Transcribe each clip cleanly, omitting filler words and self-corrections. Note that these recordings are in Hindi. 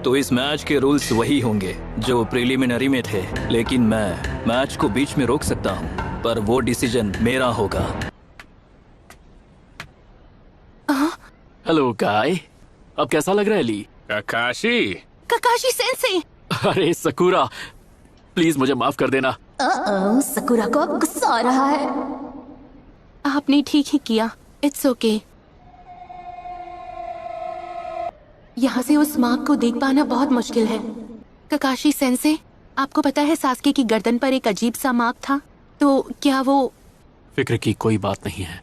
तो इस मैच के रूल्स वही होंगे जो प्रिलिमिनरी में थे, लेकिन मैं मैच को बीच में रोक सकता हूँ, पर वो डिसीजन मेरा होगा। हेलो गाय, अब कैसा लग रहा है ली? Kakashi sensei. अरे सकुरा, प्लीज मुझे माफ कर देना। सकुरा को अब गुस्सा आ रहा है। आपने ठीक ही किया, इट्स ओके। यहाँ से उस मार्क को देख पाना बहुत मुश्किल है। काकाशी सेंसे, आपको पता है सास्के की गर्दन पर एक अजीब सा मार्क था, तो क्या वो? फिक्र की कोई बात नहीं है,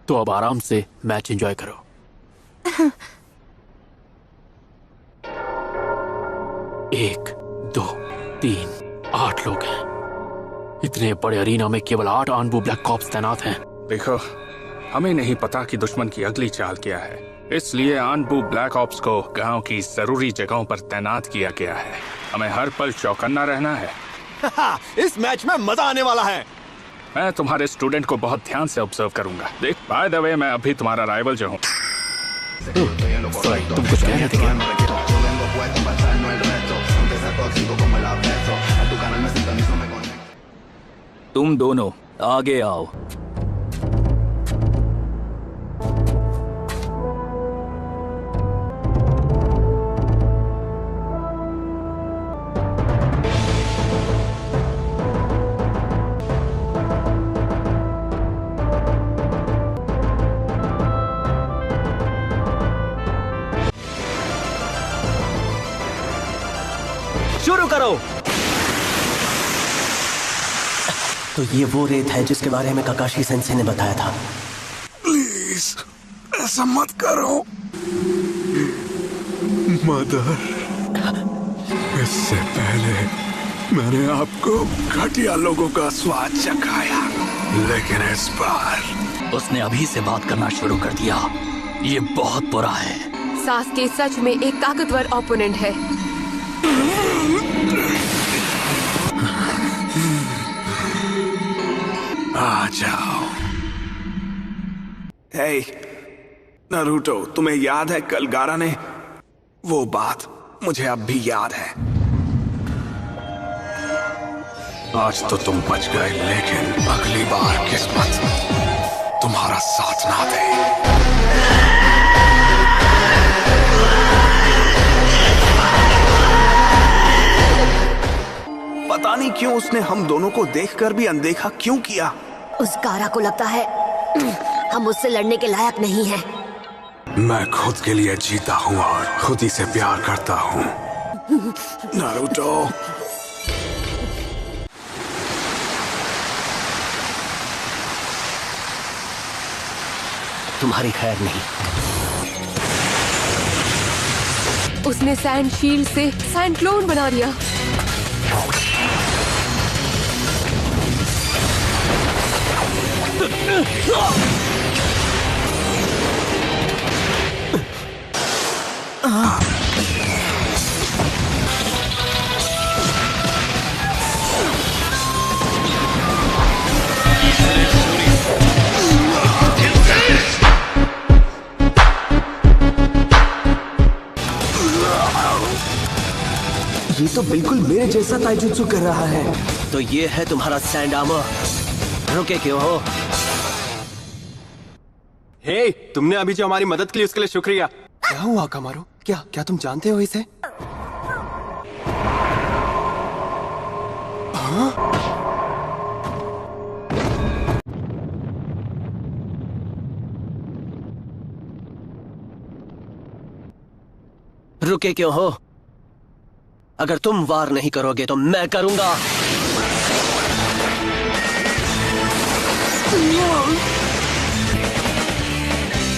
तो अब आराम से मैच एंजॉय करो। 1, 2, 3, 8 लोग हैं। इतने बड़े अरीना में केवल 8 आनबू ब्लैक कॉप्स तैनात हैं। देखो, हमें नहीं पता कि दुश्मन की अगली चाल क्या है, इसलिए आनबू ब्लैक ऑप्स को गांव की जरूरी जगहों पर तैनात किया गया है। हमें हर पल चौकन्ना रहना है। इस मैच में मजा आने वाला है। मैं तुम्हारे स्टूडेंट को बहुत ध्यान से ऑब्जर्व करूंगा। देख, बाय द वे, मैं अभी तुम्हारा राइवल जो हूँ। तुम कुछ कह रहे थे क्या? तुम दोनों आगे आओ। शुरू करो। तो ये वो रेत है जिसके बारे में काकाशी सेंसे ने बताया था। प्लीज ऐसा मत करो मदर। इससे पहले मैंने आपको घटिया लोगों का स्वाद चखाया, लेकिन इस बार उसने अभी से बात करना शुरू कर दिया। ये बहुत बुरा है। सास्के सच में एक ताकतवर ओपोनेंट है। आ जाओ। हे नारुतो, तुम्हें याद है कल गारा ने वो बात? मुझे अब भी याद है। आज तो तुम बच गए, लेकिन अगली बार किस्मत तुम्हारा साथ ना दे। पता नहीं क्यों उसने हम दोनों को देखकर भी अनदेखा क्यों किया। उस गारा को लगता है हम उससे लड़ने के लायक नहीं हैं। मैं खुद के लिए जीता हूँ और खुद ही से प्यार करता हूँ। नारुतो, तुम्हारी खैर नहीं। उसने सैंड शील्ड से सैंड क्लोन बना दिया। ये तो बिल्कुल मेरे जैसा ताइजुत्सु कर रहा है। तो ये है तुम्हारा सैंड आर्मर। रुके क्यों हो? हे, तुमने अभी जो हमारी मदद की उसके लिए शुक्रिया। क्या हुआ कामारो? क्या तुम जानते हो इसे? हाँ? रुके क्यों हो? अगर तुम वार नहीं करोगे तो मैं करूंगा।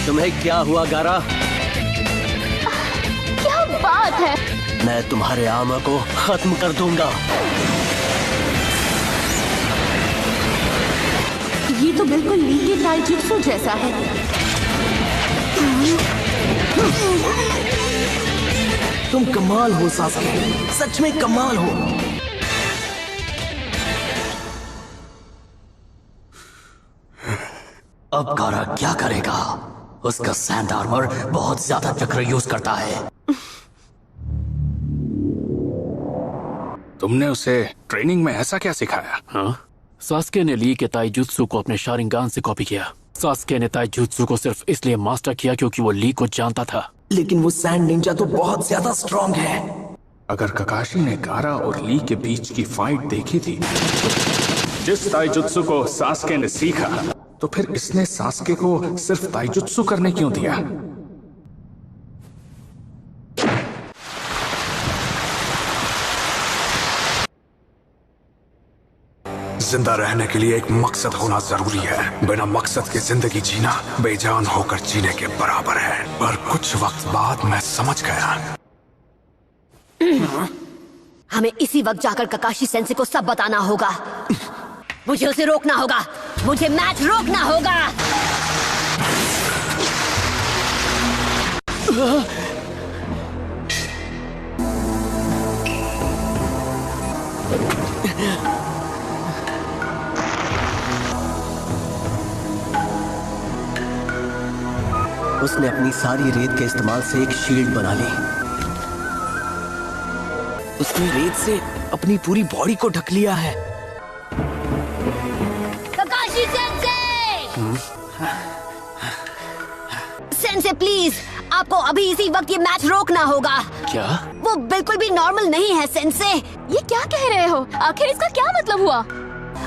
तुम्हें क्या हुआ गारा? क्या बात है? मैं तुम्हारे आर्मर को खत्म कर दूंगा। ये तो बिल्कुल ली के ताइजुत्सु जैसा है। तुम कमाल हो सास्के, सच में कमाल हो। अब गारा क्या करेगा? उसका सैंड आर्मर बहुत ज्यादा चक्र यूज करता है। तुमने उसे ट्रेनिंग में ऐसा क्या सिखाया? हाँ, सास्के ने ली के ताइजुत्सु को अपने शारिंगान से कॉपी किया। सास्के ने ताइजुत्सु को सिर्फ इसलिए मास्टर किया क्योंकि वो ली को जानता था। लेकिन वो सैंड निंजा तो बहुत ज्यादा स्ट्रांग है। अगर ककाशी ने गारा और ली के बीच की फाइट देखी थी, जिस ताइजुत्सु को सास्के ने सीखा, तो फिर इसने सास्के को सिर्फ ताइजुत्सु करने क्यों दिया? जिंदा रहने के लिए एक मकसद होना जरूरी है। बिना मकसद के जिंदगी जीना बेजान होकर जीने के बराबर है। पर कुछ वक्त बाद मैं समझ गया। हमें इसी वक्त जाकर ककाशी सेंसे को सब बताना होगा। मुझे उसे रोकना होगा। मुझे मैच रोकना होगा। उसने अपनी सारी रेत के इस्तेमाल से एक शील्ड बना ली। उसने रेत से अपनी पूरी बॉडी को ढक लिया है। ककाशी सेंसे! सेंसे प्लीज, आपको अभी इसी वक्त ये मैच रोकना होगा। क्या? वो बिल्कुल भी नॉर्मल नहीं है सेंसे। ये क्या कह रहे हो? आखिर इसका क्या मतलब हुआ?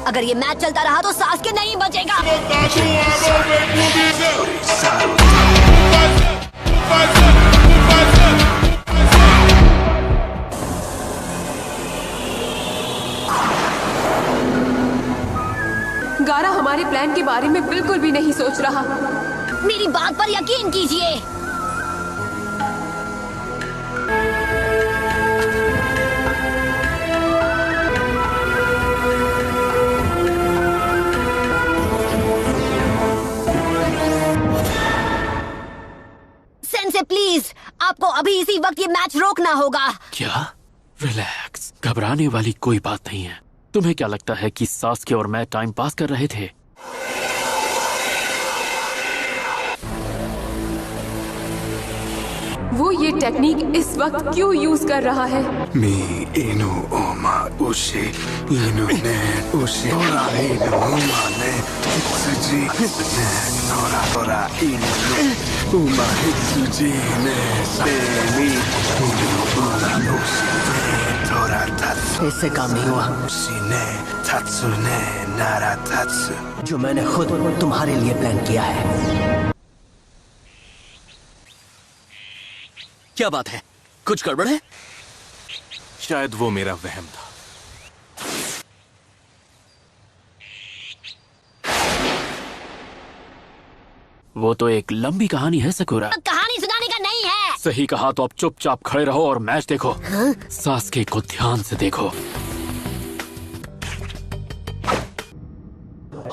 अगर ये मैच चलता रहा तो सास्के नहीं बचेगा। गारा हमारे प्लान के बारे में बिल्कुल भी नहीं सोच रहा। मेरी बात पर यकीन कीजिए। सेंसे प्लीज, आपको अभी इसी वक्त ये मैच रोकना होगा। क्या? रिलैक्स, घबराने वाली कोई बात नहीं है। तुम्हें क्या लगता है कि सास्के और मैं टाइम पास कर रहे थे? वो ये टेक्निक इस वक्त क्यों यूज कर रहा है? मी इनु ओमा उशी इनु ने उशी ओरा इनु ओमा ने सुजी ने ओरा ओरा इनु ओमा सुजी ने सेमी इनु ओरा उशी ने ओरा तात्सु। इससे काम नहीं हुआ। उशी ने तात्सु ने नारा तात्सु, जो मैंने खुद तुम्हारे लिए प्लान किया है। क्या बात है? कुछ गड़बड़ है? शायद वो मेरा वहम था। वो तो एक लंबी कहानी है सकुरा। कहानी सुनाने का नहीं है। सही कहा तो अब चुपचाप खड़े रहो और मैच देखो। हाँ? सास्के को ध्यान से देखो।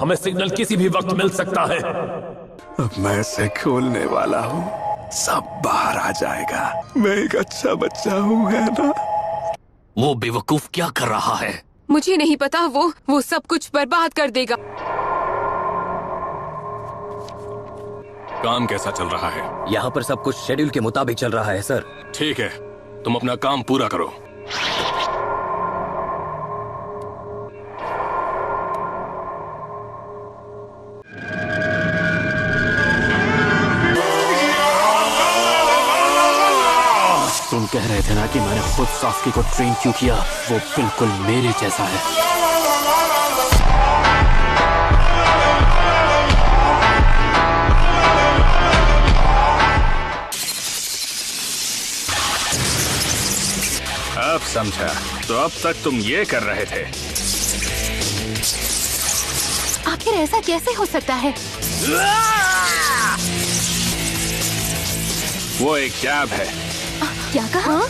हमें सिग्नल किसी भी वक्त मिल सकता है। अब मैं इसे खोलने वाला हूँ, सब बाहर आ जाएगा। मैं एक अच्छा बच्चा हूँ, है ना? वो बेवकूफ क्या कर रहा है? मुझे नहीं पता। वो सब कुछ बर्बाद कर देगा। काम कैसा चल रहा है? यहाँ पर सब कुछ शेड्यूल के मुताबिक चल रहा है सर। ठीक है, तुम अपना काम पूरा करो। तुम कह रहे थे ना कि मैंने खुद सास्के को ट्रेन क्यों किया? वो बिल्कुल मेरे जैसा है। अब समझा। तो अब तक तुम ये कर रहे थे। आखिर ऐसा कैसे हो सकता है? वो एक जैब है, क्या कहा?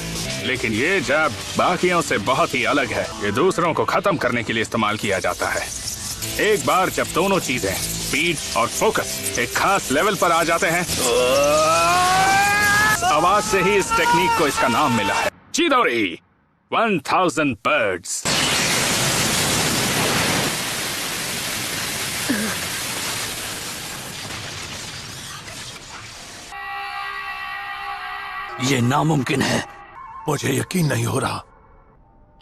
लेकिन ये जैब बाकियों से बहुत ही अलग है। ये दूसरों को खत्म करने के लिए इस्तेमाल किया जाता है। एक बार जब दोनों चीजें, स्पीड और फोकस, एक खास लेवल पर आ जाते हैं, आवाज से ही इस टेक्निक को इसका नाम मिला है। चिदोरी 1000 बर्ड्स। ये नामुमकिन है। मुझे यकीन नहीं हो रहा।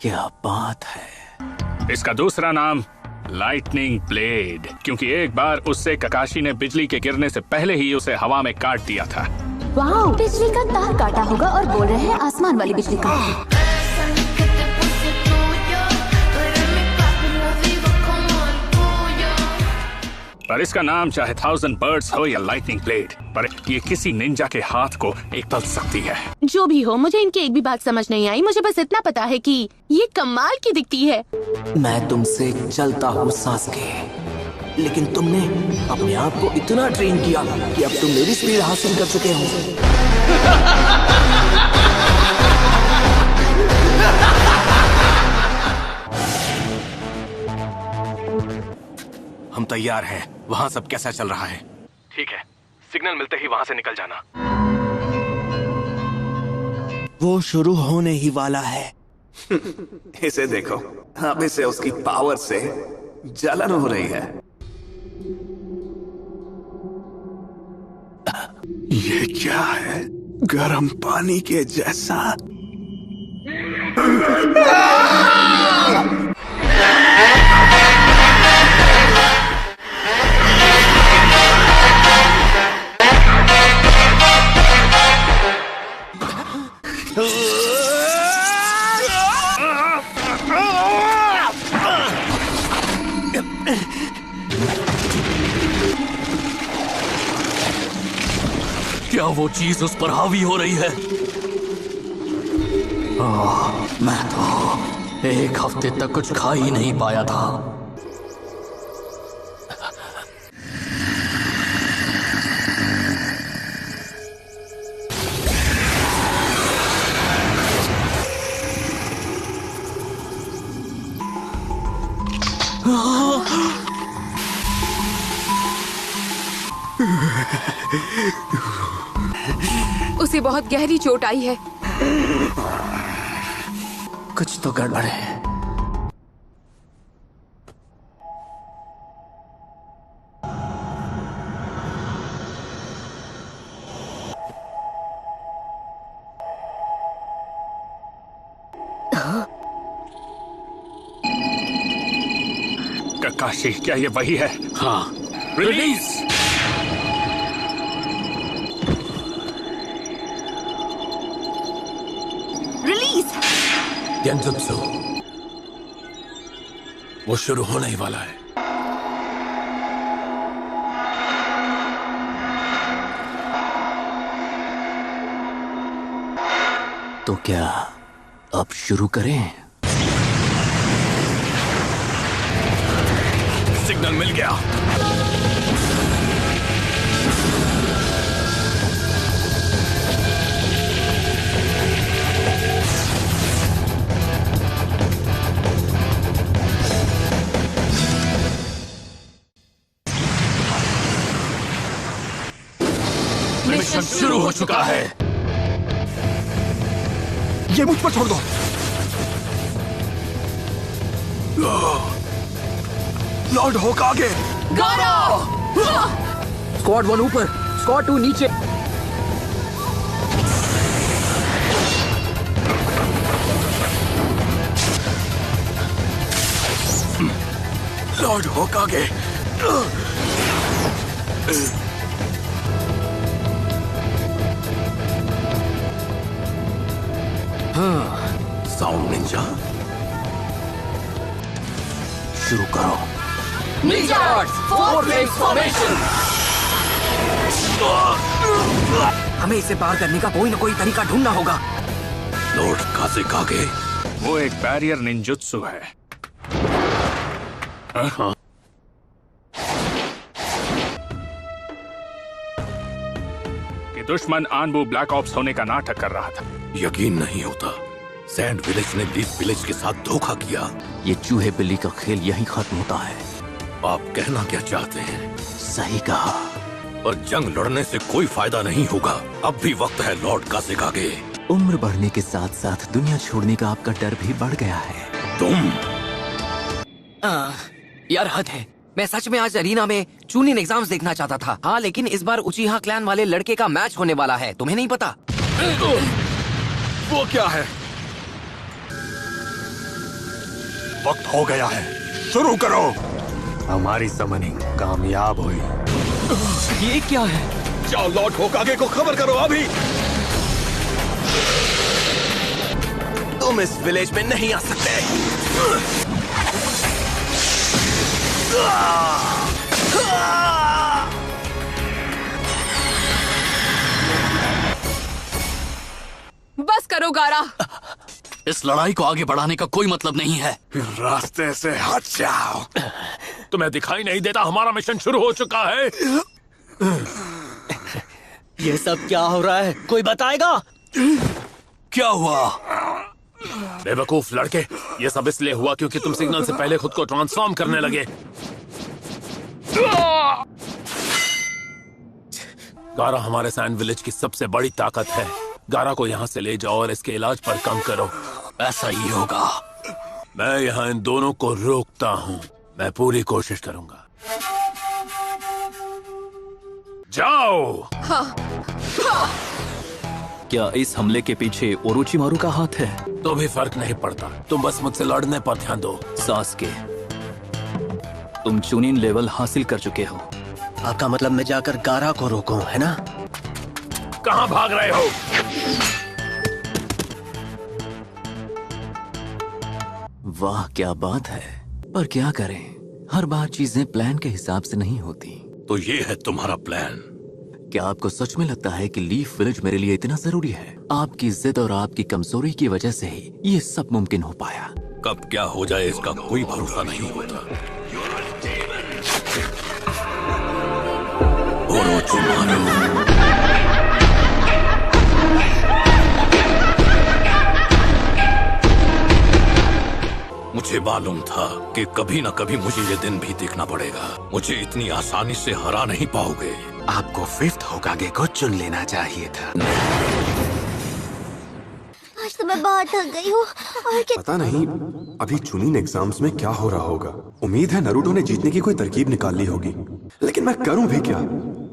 क्या बात है। इसका दूसरा नाम लाइटनिंग ब्लेड, क्योंकि एक बार उससे ककाशी ने बिजली के गिरने से पहले ही उसे हवा में काट दिया था। वाह, बिजली का तार काटा होगा और बोल रहे हैं आसमान वाली बिजली का। पर इसका नाम चाहे 1000 बर्ड्स हो या लाइटनिंग ब्लेड, पर ये किसी निंजा के हाथ को एक बदल सकती है। जो भी हो, मुझे इनकी एक भी बात समझ नहीं आई। मुझे बस इतना पता है कि ये कमाल की दिखती है। मैं तुमसे चलता हूँ सास्के, लेकिन तुमने अपने आप को इतना ट्रेन किया कि अब तुम मेरी स्पीड हासिल कर चुके हो। हम तैयार हैं। वहाँ सब कैसा चल रहा है? ठीक है, सिग्नल मिलते ही वहाँ से निकल जाना। वो शुरू होने ही वाला है। इसे देखो, अब इसे उसकी पावर से जलन हो रही है। ये क्या है? गर्म पानी के जैसा। क्या वो चीज उस पर हावी हो रही है? मैं तो एक हफ्ते तक कुछ खा ही नहीं पाया था। उसे बहुत गहरी चोट आई है। कुछ तो गड़बड़ है। ककाशी, क्या ये वही है? हाँ। रिलीज। गेंजुत्सु, वो शुरू होने ही वाला है। तो क्या अब शुरू करें? सिग्नल मिल गया। मिशन शुरू हो चुका है। ये मुझ पर छोड़ दो। लॉर्ड होकागे। स्क्वाड 1 ऊपर, स्क्वाड 2 नीचे। लॉर्ड होकागे। साउंड निंजा, शुरू करो। हमें इसे पार करने का कोई ना कोई तरीका ढूंढना होगा। लॉर्ड काज़ेकागे, वो एक बैरियर निंजुत्सु है। हाँ? कि दुश्मन आनबू ब्लैक ऑप्स होने का नाटक कर रहा था। यकीन नहीं होता, सैंड विलेज ने लीफ विलेज के साथ धोखा किया। ये चूहे बिल्ली का खेल यहीं खत्म होता है। आप कहना क्या चाहते हैं? सही कहा। और जंग लड़ने से कोई फायदा नहीं होगा। अब भी वक्त है लॉर्ड काज़ेकागे। उम्र बढ़ने के साथ साथ दुनिया छोड़ने का आपका डर भी बढ़ गया है। तुम यार हद है। मैं सच में आज अरीना में चूनिन एग्जाम्स देखना चाहता था। हाँ, लेकिन इस बार उचीहा क्लैन वाले लड़के का मैच होने वाला है। तुम्हें नहीं पता? वो क्या है? वक्त हो गया है, शुरू करो। हमारी समनिंग कामयाब हुई। ये क्या है? जाओ लॉर्ड होकागे को खबर करो अभी। तुम इस विलेज में नहीं आ सकते। बस करो गारा। इस लड़ाई को आगे बढ़ाने का कोई मतलब नहीं है। रास्ते से हट जाओ। तुम्हें दिखाई नहीं देता हमारा मिशन शुरू हो चुका है? ये सब क्या हो रहा है, कोई बताएगा? क्या हुआ? बेवकूफ लड़के, ये सब इसलिए हुआ क्योंकि तुम सिग्नल से पहले खुद को ट्रांसफॉर्म करने लगे। गारा हमारे सैंड विलेज की सबसे बड़ी ताकत है। गारा को यहाँ से ले जाओ और इसके इलाज पर काम करो। ऐसा ही होगा। मैं यहाँ इन दोनों को रोकता हूँ। मैं पूरी कोशिश करूंगा। जाओ। क्या इस हमले के पीछे ओरोचिमारू का हाथ है? तो भी फर्क नहीं पड़ता, तुम बस मुझसे लड़ने पर ध्यान दो। सास्के, तुम चुनिन लेवल हासिल कर चुके हो। आपका मतलब मैं जाकर गारा को रोकूं, है ना? कहाँ भाग रहे हो? वाह क्या बात है, पर क्या करें, हर बार चीजें प्लान के हिसाब से नहीं होती। तो ये है तुम्हारा प्लान? क्या आपको सच में लगता है कि लीफ विलेज मेरे लिए इतना जरूरी है? आपकी जिद और आपकी कमजोरी की वजह से ही ये सब मुमकिन हो पाया। कब क्या हो जाए इसका कोई भरोसा नहीं होता। ओरोचिमारू। मुझे मालूम था कि कभी न कभी मुझे ये दिन भी देखना पड़ेगा। मुझे इतनी आसानी से हरा नहीं पाओगे। आपको 5th होकागे को चुन लेना चाहिए था। आज तो मैं बहुत थक गई हूँ। पता नहीं अभी चुनिन एग्जाम्स में क्या हो रहा होगा। उम्मीद है नरूटो ने जीतने की कोई तरकीब निकाल ली होगी, लेकिन मैं करूं भी क्या?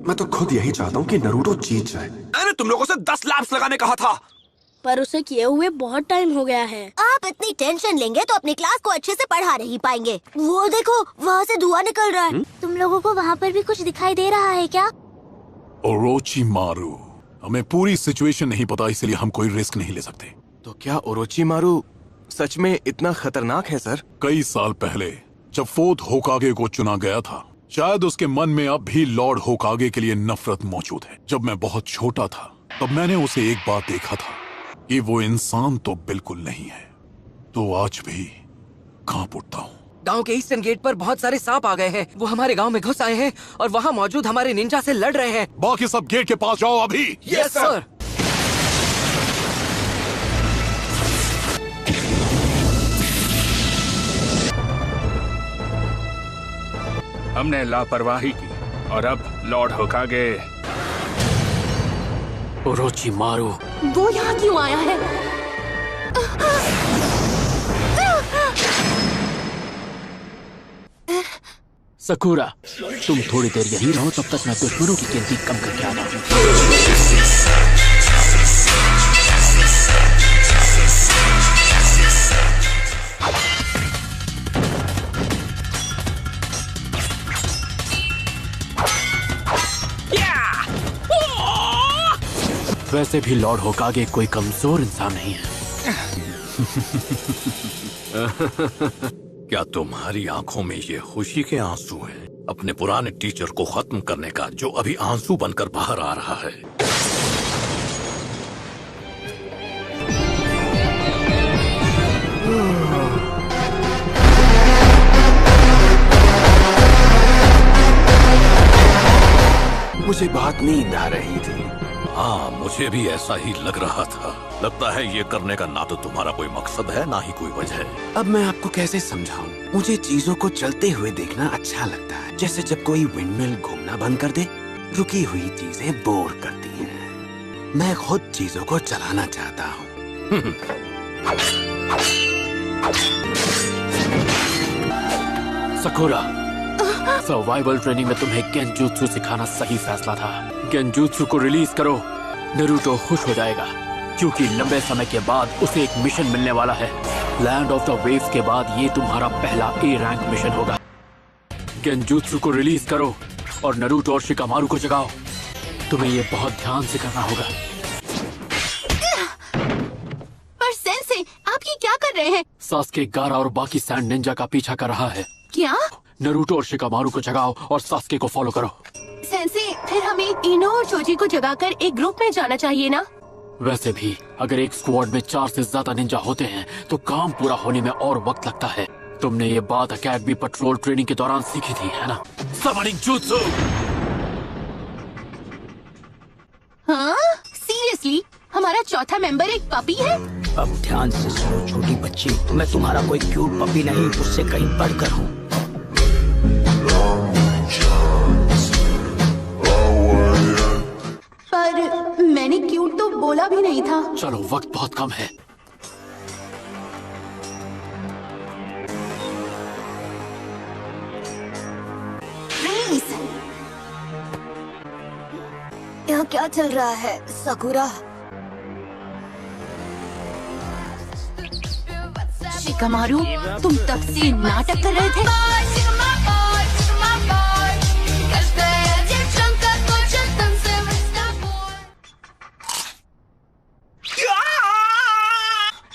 मैं तो खुद यही चाहता हूँ कि नरूटो जीत जाए। मैंने तुम लोगों से 10 लैप्स लगाने कहा था। पर उसे किए हुए बहुत टाइम हो गया है। आप इतनी टेंशन लेंगे तो अपनी क्लास को अच्छे से पढ़ा नहीं पाएंगे। वो देखो, वहाँ से धुआं निकल रहा है। तुम लोगों को वहाँ पर भी कुछ दिखाई दे रहा है क्या? ओरोचिमारू, हमें पूरी सिचुएशन नहीं पता, इसलिए हम कोई रिस्क नहीं ले सकते। तो क्या ओरोचिमारू सच में इतना खतरनाक है सर? कई साल पहले जब 4th होकागे को चुना गया था, शायद उसके मन में अब भी लॉर्ड होकागे के लिए नफरत मौजूद है। जब मैं बहुत छोटा था तब मैंने उसे एक बार देखा था कि वो इंसान तो बिल्कुल नहीं है, तो आज भी कांप उठता हूँ। गांव के ईस्टर्न गेट पर बहुत सारे सांप आ गए हैं। वो हमारे गांव में घुस आए हैं और वहाँ मौजूद हमारे निंजा से लड़ रहे हैं। बाकी सब गेट के पास जाओ अभी। Yes sir. हमने लापरवाही की और अब लॉर्ड होकागे। ओरोचिमारू, वो यहाँ क्यों आया है? सकुरा, तुम थोड़ी देर यहीं रहो, तब तक मैं दुश्मनों की गिनती कम करके आता हूँ। वैसे भी लॉर्ड होकागे कोई कमजोर इंसान नहीं है। क्या तुम्हारी आंखों में ये खुशी के आंसू हैं? अपने पुराने टीचर को खत्म करने का, जो अभी आंसू बनकर बाहर आ रहा है। मुझे बहुत नींद आ रही थी। हाँ, मुझे भी ऐसा ही लग रहा था। लगता है ये करने का ना तो तुम्हारा कोई मकसद है, ना ही कोई वजह। अब मैं आपको कैसे समझाऊं? मुझे चीजों को चलते हुए देखना अच्छा लगता है। जैसे जब कोई विंडमिल घूमना बंद कर दे, रुकी हुई चीजें बोर करती हैं। मैं खुद चीजों को चलाना चाहता हूँ। सकुरा, सर्वाइवल ट्रेनिंग में तुम्हें गेंजुत्सु सिखाना सही फैसला था। गेंजुत्सु को रिलीज करो, नारुतो खुश हो जाएगा क्योंकि लंबे समय के बाद उसे एक मिशन मिलने वाला है। लैंड ऑफ द वेव्स के बाद ये तुम्हारा पहला ए रैंक मिशन होगा। गेंजुत्सु को रिलीज करो और नारुतो और शिकामारू को जगाओ। तुम्हें ये बहुत ध्यान से करना होगा। पर सेंसे, आप ये क्या कर रहे हैं? सास्के, गारा और बाकी सैंड निंजा का पीछा कर रहा है। क्या? नारुतो और शिकामारू को जगाओ और सास्के को फॉलो करो। सेंसे, फिर हमें इनो और चोजी को जगाकर एक ग्रुप में जाना चाहिए ना? वैसे भी अगर एक स्क्वाड में 4 से ज्यादा निंजा होते हैं तो काम पूरा होने में और वक्त लगता है। तुमने ये बात अकेडमी पेट्रोल ट्रेनिंग के दौरान सीखी थी, है ना? Summoning jutsu. हाँ? सीरियसली? हमारा चौथा मेंबर एक पपी है? अब ध्यान से सुनो छोटी बच्ची, मैं तुम्हारा कोई क्यूट पपी नहीं, उससे कहीं बढ़कर हूँ। पर मैंने क्यूट तो बोला भी नहीं था। चलो, वक्त बहुत कम है। प्लीज। यहाँ क्या चल रहा है साकुरा? शिकामारू, तुम तब से नाटक कर रहे थे?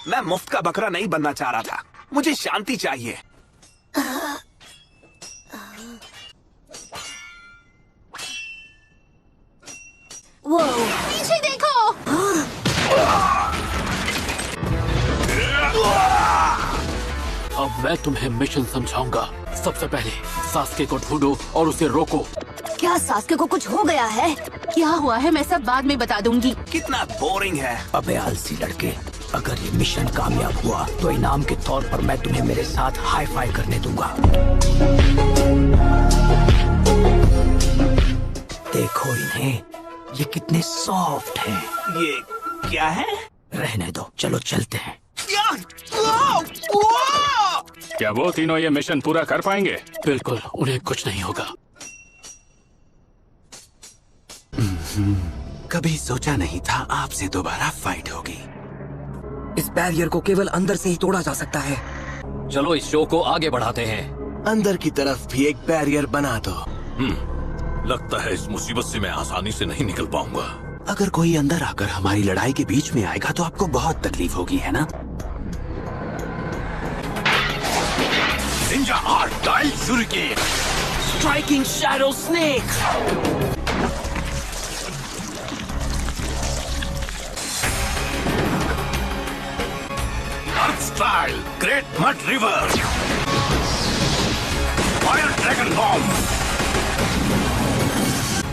मैं मुफ्त का बकरा नहीं बनना चाह रहा था, मुझे शांति चाहिए। वो पीछे देखो। अब मैं तुम्हें मिशन समझाऊंगा। सबसे पहले सास्के को ढूंढो और उसे रोको। क्या सास्के को कुछ हो गया है? क्या हुआ है मैं सब बाद में बता दूंगी। कितना बोरिंग है। अबे आलसी लड़के, अगर ये मिशन कामयाब हुआ तो इनाम के तौर पर मैं तुम्हें मेरे साथ हाई फाई करने दूंगा। देखो इन्हें, ये कितने सॉफ्ट हैं। ये क्या है? रहने दो, चलो चलते हैं। क्या वो तीनों ये मिशन पूरा कर पाएंगे? बिल्कुल, उन्हें कुछ नहीं होगा। कभी सोचा नहीं था आपसे दोबारा फाइट होगी। इस बैरियर को केवल अंदर से ही तोड़ा जा सकता है। चलो इस शो को आगे बढ़ाते हैं। अंदर की तरफ भी एक बैरियर बना दो। लगता है इस मुसीबत से मैं आसानी से नहीं निकल पाऊंगा। अगर कोई अंदर आकर हमारी लड़ाई के बीच में आएगा तो आपको बहुत तकलीफ होगी, है ना? Ninja art dial shuriken, striking shadow snake. Earth style great mud river, fire dragon bomb.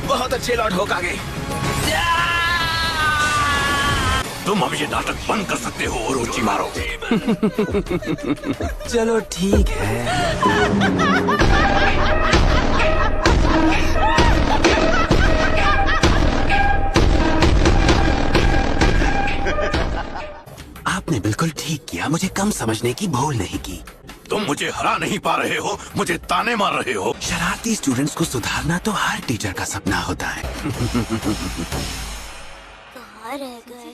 बहुत अच्छे लॉर्ड होकागे। तुम अब ये नाटक बंद कर सकते हो और ऊंची मारो। चलो ठीक है। आपने बिल्कुल ठीक किया, मुझे कम समझने की भूल नहीं की। तुम मुझे हरा नहीं पा रहे हो, मुझे ताने मार रहे हो। शरारती स्टूडेंट्स को सुधारना तो हर टीचर का सपना होता है। कहाँ रह गए?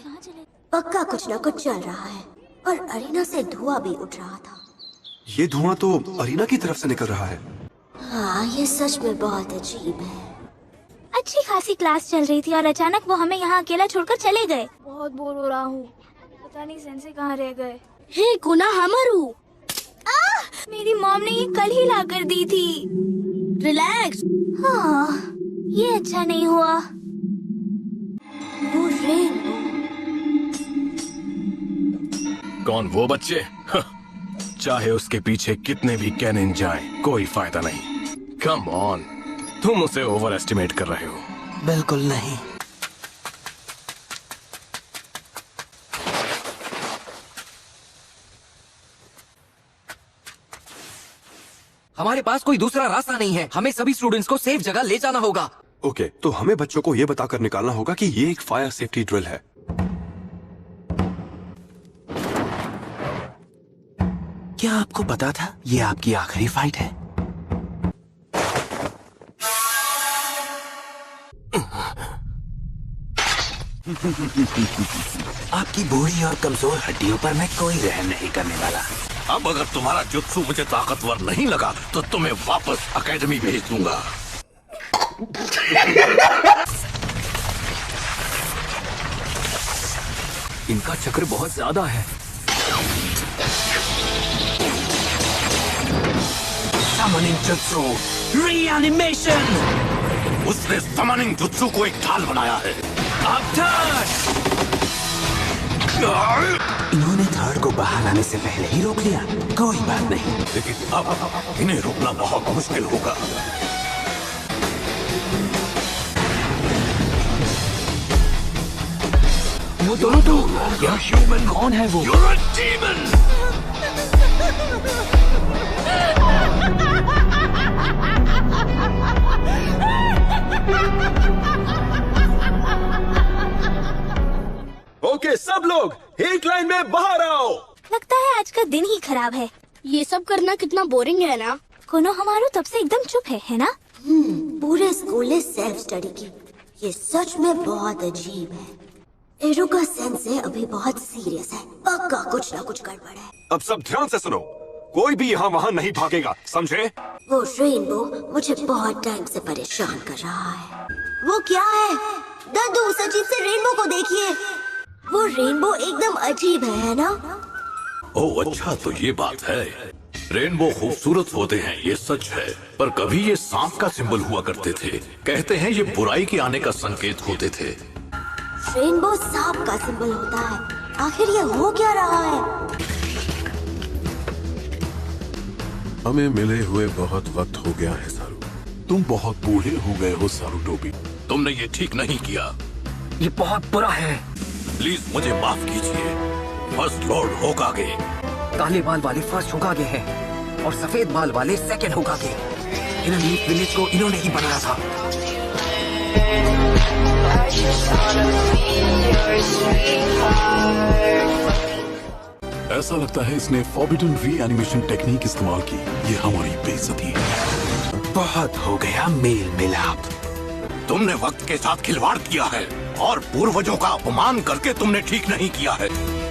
पक्का कुछ न कुछ चल रहा है और अरीना से धुआं भी उठ रहा था। ये धुआं तो अरीना की तरफ से निकल रहा है। हाँ, ये सच में बहुत अजीब है। अच्छी खासी क्लास चल रही थी और अचानक वो हमें यहाँ अकेला छोड़कर चले गए। बहुत बोर हो रहा हूँ। पता नहीं सेंसे कहाँ रह गए। हे कोनोहामारू, मेरी मॉम ने ये कल ही ला कर दी थी। रिलैक्स। हाँ, ये अच्छा नहीं हुआ। वो रेनबो। कौन वो बच्चे? चाहे उसके पीछे कितने भी कैनन जाएं, कोई फायदा नहीं। कम ऑन, तुम उसे ओवर एस्टिमेट कर रहे हो। बिल्कुल नहीं। हमारे पास कोई दूसरा रास्ता नहीं है। हमें सभी स्टूडेंट्स को सेफ जगह ले जाना होगा। ओके, तो हमें बच्चों को ये बताकर निकालना होगा कि ये एक फायर सेफ्टी ड्रिल है। क्या आपको पता था ये आपकी आखिरी फाइट है? आपकी बूढ़ी और कमजोर हड्डियों पर मैं कोई रहम नहीं करने वाला। अब अगर तुम्हारा जुत्सु मुझे ताकतवर नहीं लगा तो तुम्हें वापस एकेडमी भेज दूंगा। इनका चक्र बहुत ज्यादा है। Summoning jutsu reanimation. उसने समनिंग जुत्सु को एक ढाल बनाया है। इन्होंने थर्ड को बाहर आने से पहले ही रोक लिया। कोई बात नहीं, लेकिन अब इन्हें रोकना बहुत मुश्किल होगा। वो दोनों तो क्या ह्यूमन? कौन है वो? You're a demon! ओके, सब लोग एक लाइन में बाहर आओ। लगता है आज का दिन ही खराब है। ये सब करना कितना बोरिंग है ना। कोनो हमारो तब से एकदम चुप है ना? पूरे स्कूल ने सेल्फ स्टडी की। ये सच में बहुत अजीब है। इरुका सेंसे अभी बहुत सीरियस है। पक्का कुछ ना कुछ गड़बड़ है। अब सब ध्यान से सुनो, कोई भी यहाँ वहाँ नहीं भागेगा, समझे? वो रेनबो मुझे बहुत टाइम से परेशान कर रहा है। वो क्या है? दादू, उस अजीब से रेनबो को देखिए। वो रेनबो एकदम अजीब है ना? ओह अच्छा, तो ये बात है। रेनबो खूबसूरत होते हैं, ये सच है, पर कभी ये सांप का सिंबल हुआ करते थे। कहते हैं ये बुराई के आने का संकेत होते थे। रेनबो सांप का सिंबल होता है। आखिर ये हो क्या रहा है? हमें मिले हुए बहुत वक्त हो गया है सारू। तुम बहुत बूढ़े हो गए हो सारूटोबी। तुमने ये ठीक नहीं किया। ये बहुत बुरा है। प्लीज मुझे माफ कीजिए। First Lord होकागे। काले बाल वाले फर्स्ट होकागे हैं और सफेद बाल वाले सेकंड होकागे। इन लीफ विलेज को इन्होंने ही बनाया था। ऐसा लगता है इसने फॉरबिडन रीएनिमेशन टेक्निक इस्तेमाल की। ये हमारी बेइज्जती है। बहुत हो गया मेल मिलाप। तुमने वक्त के साथ खिलवाड़ किया है और पूर्वजों का अपमान करके तुमने ठीक नहीं किया है।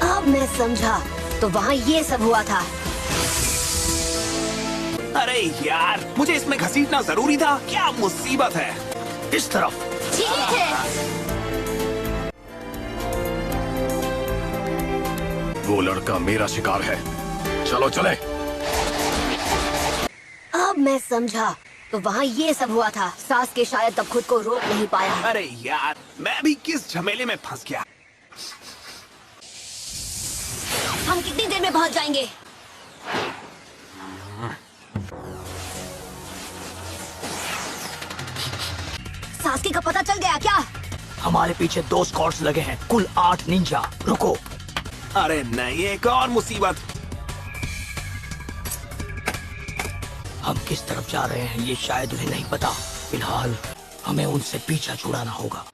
अब मैं समझा, तो वहाँ ये सब हुआ था। अरे यार, मुझे इसमें घसीटना जरूरी था। क्या मुसीबत है। इस तरफ। ठीक है। वो लड़का मेरा शिकार है। चलो चले। अब मैं समझा, तो वहाँ ये सब हुआ था। सास के शायद तब खुद को रोक नहीं पाया। अरे यार, मैं भी किस झमेले में फंस गया। हम कितनी देर में पहुँच जाएंगे? सास्की का पता चल गया क्या? हमारे पीछे 2 स्क्वाड्स लगे हैं, कुल 8 निंजा। रुको। अरे नहीं, एक और मुसीबत। हम किस तरफ जा रहे हैं ये शायद उन्हें नहीं पता। फिलहाल हमें उनसे पीछा छुड़ाना होगा।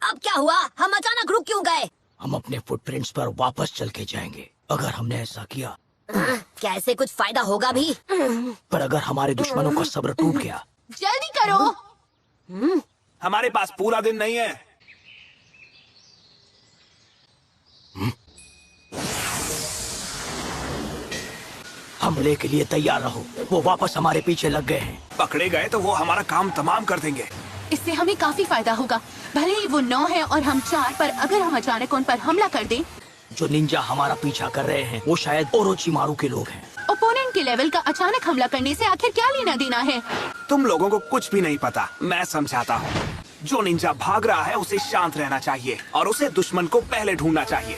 अब क्या हुआ? हम अचानक रुक क्यों गए? हम अपने फुटप्रिंट्स पर वापस चल के जाएंगे। अगर हमने ऐसा किया क्या इससे कुछ फायदा होगा भी? पर अगर हमारे दुश्मनों का सब्र टूट गया। जल्दी करो। हमारे पास पूरा दिन नहीं है। हमले के लिए तैयार रहो। वो वापस हमारे पीछे लग गए हैं। पकड़े गए तो वो हमारा काम तमाम कर देंगे। इससे हमें काफी फायदा होगा। भले ही वो 9 है और हम 4, पर अगर हम अचानक उन पर हमला कर दें। जो निंजा हमारा पीछा कर रहे हैं वो शायद ओरोचिमारू के लोग हैं। ओपोनेंट के लेवल का अचानक हमला करने से आखिर क्या लेना देना है? तुम लोगों को कुछ भी नहीं पता। मैं समझाता हूँ। जो निंजा भाग रहा है उसे शांत रहना चाहिए और उसे दुश्मन को पहले ढूंढना चाहिए।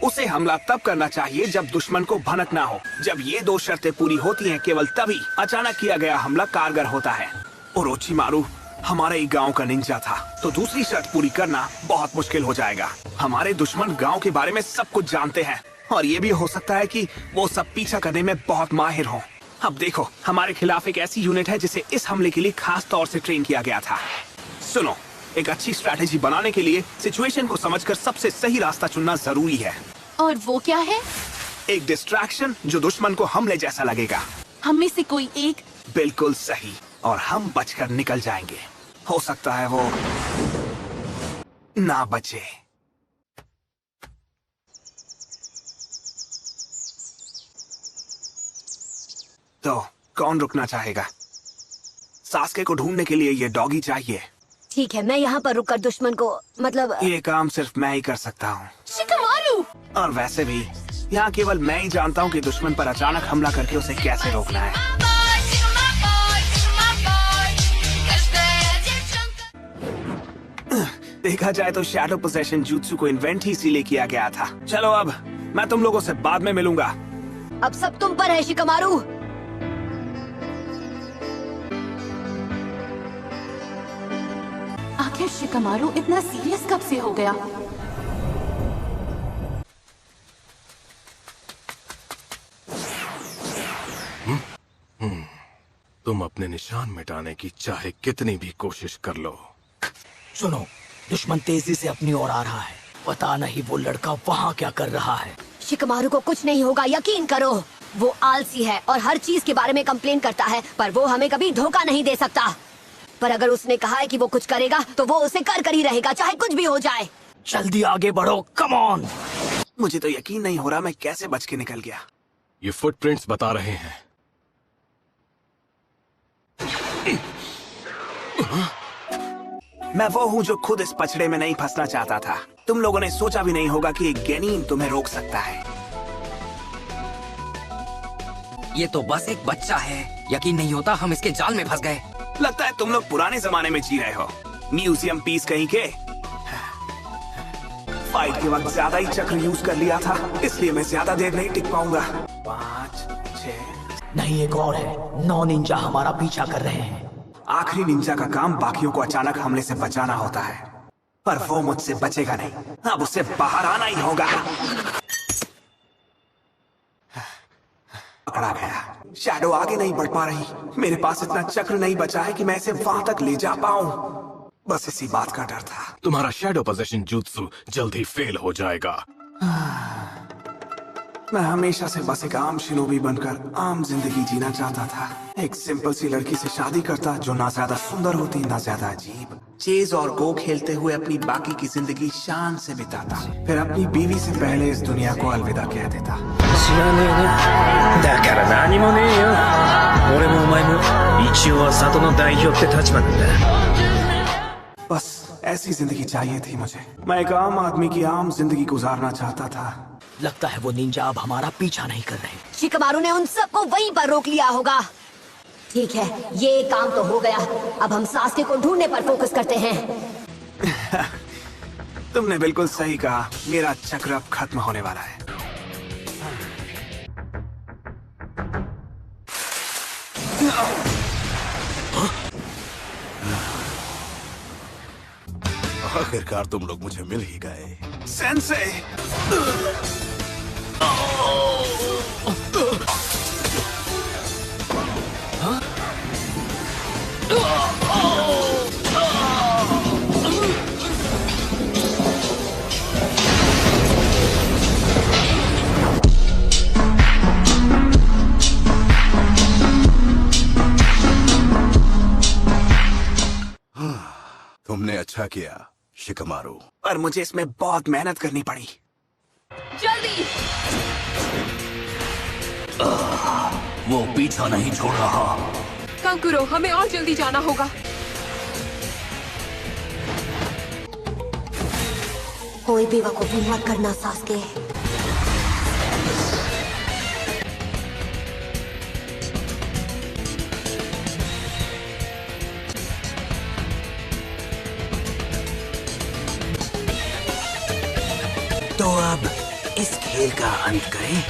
उसे हमला तब करना चाहिए जब दुश्मन को भनक ना हो। जब ये 2 शर्तें पूरी होती हैं, केवल तभी अचानक किया गया हमला कारगर होता है। ओरोचिमारू हमारे गांव का निंजा था, तो दूसरी शर्त पूरी करना बहुत मुश्किल हो जाएगा। हमारे दुश्मन गांव के बारे में सब कुछ जानते हैं और ये भी हो सकता है कि वो सब पीछा करने में बहुत माहिर हों। अब देखो, हमारे खिलाफ एक ऐसी यूनिट है जिसे इस हमले के लिए खास तौर से ट्रेन किया गया था। सुनो, एक अच्छी स्ट्रैटेजी बनाने के लिए सिचुएशन को समझकर सबसे सही रास्ता चुनना जरूरी है। और वो क्या है? एक डिस्ट्रैक्शन जो दुश्मन को हमले जैसा लगेगा। हम में से कोई एक। बिल्कुल सही, और हम बचकर निकल जाएंगे। हो सकता है वो ना बचे। तो कौन रुकना चाहेगा? सास्के को ढूंढने के लिए ये डॉगी चाहिए। ठीक है, मैं यहाँ पर रुककर दुश्मन को मतलब ये काम सिर्फ मैं ही कर सकता हूँ। शिकमारू! और वैसे भी यहाँ केवल मैं ही जानता हूँ कि दुश्मन पर अचानक हमला करके उसे कैसे रोकना है। देखा जाए तो शैडो पोजेशन jutsu को इन्वेंट ही इसीलिए किया गया था। चलो अब मैं तुम लोगों से बाद में मिलूंगा। अब सब तुम पर है शिकमारू। आखिर शिकमारू इतना सीरियस कब से हो गया? तुम अपने निशान मिटाने की चाहे कितनी भी कोशिश कर लो। सुनो, दुश्मन तेजी से अपनी ओर आ रहा है। पता नहीं वो लड़का वहाँ क्या कर रहा है। शिकमारू को कुछ नहीं होगा, यकीन करो। वो आलसी है और हर चीज के बारे में कंप्लेन करता है, पर वो हमें कभी धोखा नहीं दे सकता। पर अगर उसने कहा है कि वो कुछ करेगा तो वो उसे कर ही रहेगा, चाहे कुछ भी हो जाए। जल्दी आगे बढ़ो, कम ऑन। मुझे तो यकीन नहीं हो रहा मैं कैसे बच के निकल गया। ये फुटप्रिंट्स बता रहे हैं। मैं वो हूँ जो खुद इस पचड़े में नहीं फंसना चाहता था। तुम लोगों ने सोचा भी नहीं होगा कि एक गेनीन तुम्हें रोक सकता है। ये तो बस एक बच्चा है। यकीन नहीं होता हम इसके जाल में फंस गए। लगता है तुम लोग पुराने जमाने में जी रहे हो। म्यूजियम पीस कहीं के। फाइट के वक्त ज्यादा ही चक्र यूज कर लिया था, इसलिए मैं ज्यादा देर नहीं टिक पाऊंगा। 5, 6 नहीं, एक और है। 9 निंजा हमारा पीछा कर रहे हैं। आखिरी निंजा का काम बाकियों को अचानक हमले से बचाना होता है, पर वो मुझसे बचेगा नहीं। अब उसे बाहर आना ही होगा। पकड़ा गया। शैडो आगे नहीं बढ़ पा रही। मेरे पास इतना चक्र नहीं बचा है कि मैं इसे वहां तक ले जा पाऊं। बस इसी बात का डर था। तुम्हारा शैडो पोजेशन jutsu जल्द ही फेल हो जाएगा। मैं हमेशा से बस एक आम शिनोबी बनकर आम जिंदगी जीना चाहता था। एक सिंपल सी लड़की से शादी करता जो ना ज्यादा सुंदर होती ना ज्यादा अजीब। चेज और गो खेलते हुए अपनी बाकी की जिंदगी शान से बिताता, फिर अपनी बीवी से पहले इस दुनिया को अलविदा कह देता। बस ऐसी जिंदगी चाहिए थी मुझे। मैं एक आम आदमी की आम जिंदगी गुजारना चाहता था। लगता है वो निंजा अब हमारा पीछा नहीं कर रहे। शिकमारू ने उन सबको वहीं पर रोक लिया होगा। ठीक है, ये काम तो हो गया। अब हम सास्के को ढूंढने पर फोकस करते हैं। तुमने बिल्कुल सही कहा। मेरा चक्र अब खत्म होने वाला है। आखिरकार तुम लोग मुझे मिल ही गए। सेंसे! तुमने अच्छा किया शिकमारू, पर मुझे इसमें बहुत मेहनत करनी पड़ी। जल्दी! वो पीछा नहीं छोड़ रहा। कांकुरो, हमें और जल्दी जाना होगा। कोई बेवकूफी मत करना सास्के। तो अब इस खेल का अंत करें।